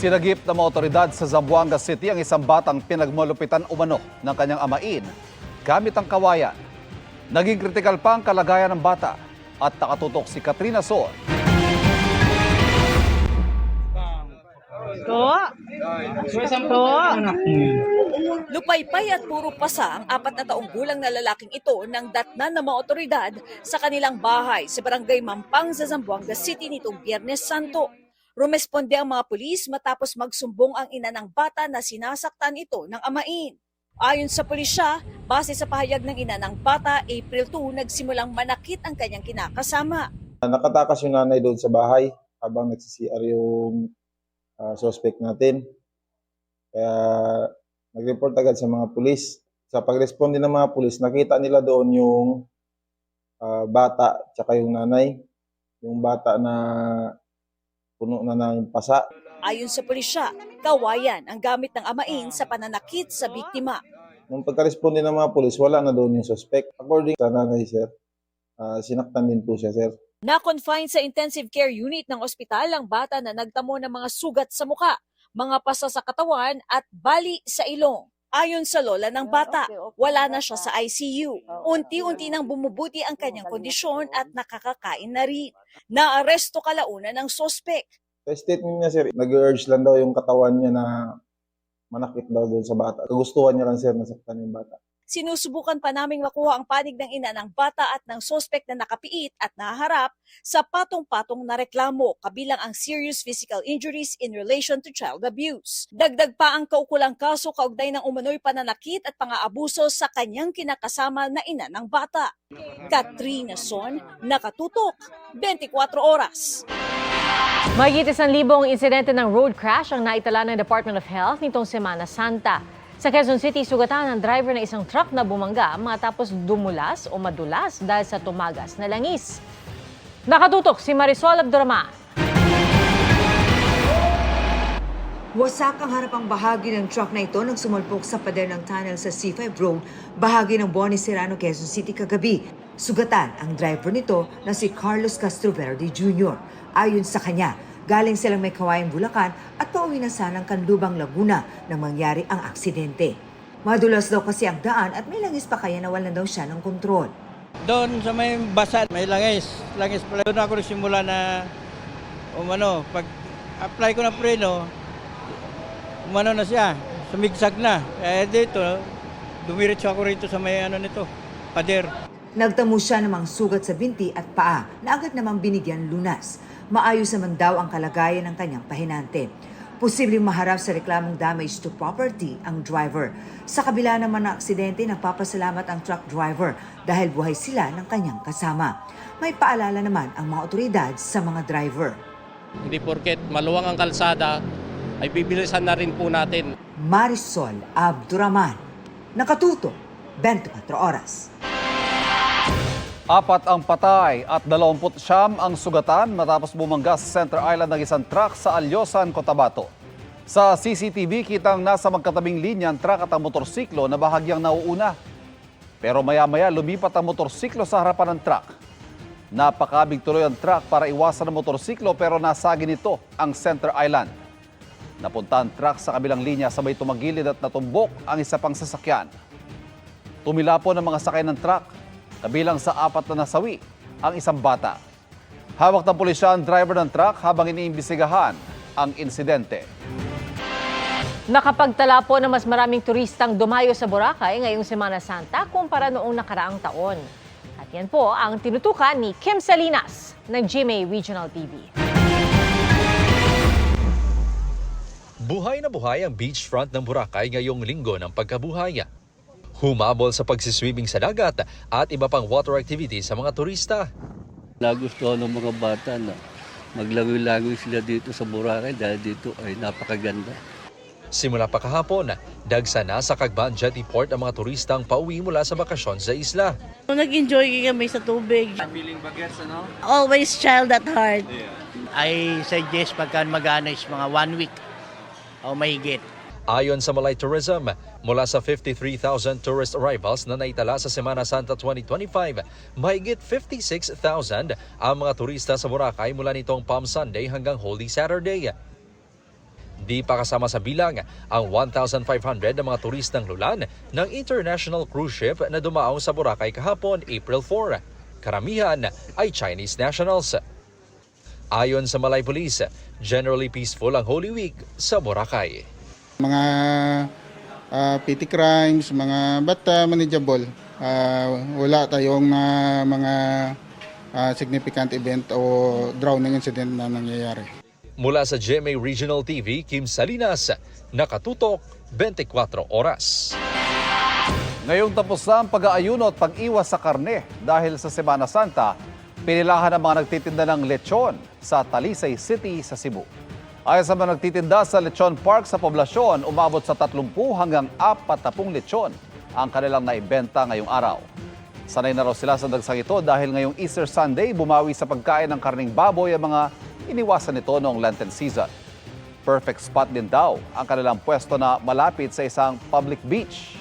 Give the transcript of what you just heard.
Sinagip ng mga otoridad sa Zamboanga City ang isang batang pinagmulupitan umano ng kanyang amain gamit ang kawayan. Naging kritikal pa ang kalagayan ng bata at nakatutok si Katrina Soon. Lupaypay at puro pasa ang 4 na taong gulang na lalaking ito nang datnan ng mga otoridad sa kanilang bahay sa barangay Mampang sa Zamboanga City nitong Biyernes Santo. Rumesponde ang mga pulis matapos magsumbong ang ina ng bata na sinasaktan ito ng amain. Ayon sa pulisya, base sa pahayag ng ina ng bata, April 2 nagsimulang manakit ang kanyang kinakasama. Nakatakas yung nanay doon sa bahay habang nagsi-CR yung suspect natin. Kaya nag-report agad sa mga pulis. Sa pag-responde ng mga pulis, nakita nila doon yung bata tsaka yung nanay. Yung bata na puno na ng pasa. Ayon sa pulisya, kawayan ang gamit ng amain sa pananakit sa biktima. Nung pagka-responde ng mga pulis, wala na doon yung suspect. According sa nanay, sir, sinaktan din po siya, sir. Na-confine sa intensive care unit ng ospital ang bata na nagtamo ng mga sugat sa muka, mga pasa sa katawan at bali sa ilong. Ayon sa lola ng bata, wala na siya sa ICU. Unti-unti nang bumubuti ang kanyang kondisyon at nakakakain na rin. Naaresto kalaunan ng sospek. Sa statement niya, sir, nag-urge lang daw yung katawan niya na manakit daw doon sa bata. Kagustuhan niya lang, sir, nasaktan yung bata. Sinusubukan pa naming makuha ang panig ng ina ng bata at ng sospek na nakapiit at naharap sa patong-patong na reklamo kabilang ang serious physical injuries in relation to child abuse. Dagdag pa ang kaukulang kaso kaugnay ng umano'y pananakit at pang-aabuso sa kanyang kinakasama na ina ng bata. Katrina Son, nakatutok, 24 oras. Mahigit 1,000 insidente ng road crash ang naitala ng Department of Health nitong Semana Santa. Sa Quezon City, sugatan ang driver ng isang truck na bumangga matapos dumulas o madulas dahil sa tumagas na langis. Nakatutok si Marisol Abduraman. Wasak ang harapang bahagi ng truck na ito nang sumulpok sa pader ng tunnel sa C5 Road, bahagi ng Boni Serrano, Quezon City kagabi. Sugatan ang driver nito na si Carlos Castroverde Jr. Ayon sa kanya, galing silang may Kawayang, Bulacan at pauwi na sanang Canlubang, Laguna nang mangyari ang aksidente. Madulas daw kasi ang daan at may langis pa kaya nawalan daw siya ng kontrol. Doon sa may basa, may langis pala. Doon ako nagsimula na pag apply ko ng preno, na siya, sumigsag na. Dito, dumiretso ako rito sa may nito, pader. Nagtamo siya ng mga sugat sa binti at paa na agad namang binigyan lunas. Maayos naman daw ang kalagayan ng kanyang pahinante. Posibleng maharap sa reklamong damage to property ang driver. Sa kabila naman ng aksidente, nagpapasalamat ang truck driver dahil buhay sila ng kanyang kasama. May paalala naman ang mga otoridad sa mga driver. Hindi porket maluwang ang kalsada, ay bibilisan na rin po natin. Marisol Abduraman, nakatuto, 24 oras. 4 ang patay at 29 ang sugatan matapos bumangga sa Center Island ng isang truck sa Alyosan, Cotabato. Sa CCTV, kitang nasa magkatabing linya ang truck at ang motorsiklo na bahagyang nauuna. Pero maya-maya lumipat ang motorsiklo sa harapan ng truck. Napakabig tuloy ang truck para iwasan ang motorsiklo pero nasagi nito ang Center Island. Napunta ang truck sa kabilang linya sabay tumagilid at natumbok ang isa pang sasakyan. Tumila po ng mga sakay ng truck. Kabilang sa 4 na nasawi ang isang bata. Hawak ng pulisya ang driver ng truck habang iniimbestigahan ang insidente. Nakapagtala po na mas maraming turistang dumayo sa Boracay ngayong Semana Santa kumpara noong nakaraang taon. At yan po ang tinutukan ni Kim Salinas ng GMA Regional TV. Buhay na buhay ang beachfront ng Boracay ngayong linggo ng pagkabuhay. Humabol sa pagsiswimming sa dagat at iba pang water activity sa mga turista. Nagustuhan ng mga bata na maglagoy-lagoy sila dito sa Boracay dahil dito ay napakaganda. Simula pa kahapon, dagsa na sa Cagban Jetty Port ang mga turistang pauwi mula sa bakasyon sa isla. Nag-enjoy kami sa tubig. Feeling bagets, Always child at heart. I suggest pagka magana is mga 1 week o mahigit. Ayon sa Malay Tourism, mula sa 53,000 tourist arrivals na naitala sa Semana Santa 2025, mahigit 56,000 ang mga turista sa Boracay mula nitong Palm Sunday hanggang Holy Saturday. Hindi pa kasama sa bilang ang 1,500 na mga turistang lulan ng international cruise ship na dumaong sa Boracay kahapon, April 4. Karamihan ay Chinese nationals. Ayon sa Malay Police, generally peaceful ang Holy Week sa Boracay. Mga petty crimes, mga manageable. Wala tayong mga significant event o drowning incident na nangyayari. Mula sa GMA Regional TV, Kim Salinas, nakatutok 24 oras. Ngayong tapos na ang pag-aayuno at pag-iwas sa karne dahil sa Semana Santa, pinilahan ang mga nagtitinda ng lechon sa Talisay City sa Cebu. Ayon sa mga nagtitinda sa Lechon Park sa poblasyon, umabot sa 30 hanggang 40 lechon ang kanilang naibenta ngayong araw. Sanay na raw sila sa dagsang ito dahil ngayong Easter Sunday, bumawi sa pagkain ng karning baboy ang mga iniwasan nito noong Lenten season. Perfect spot din daw ang kanilang pwesto na malapit sa isang public beach.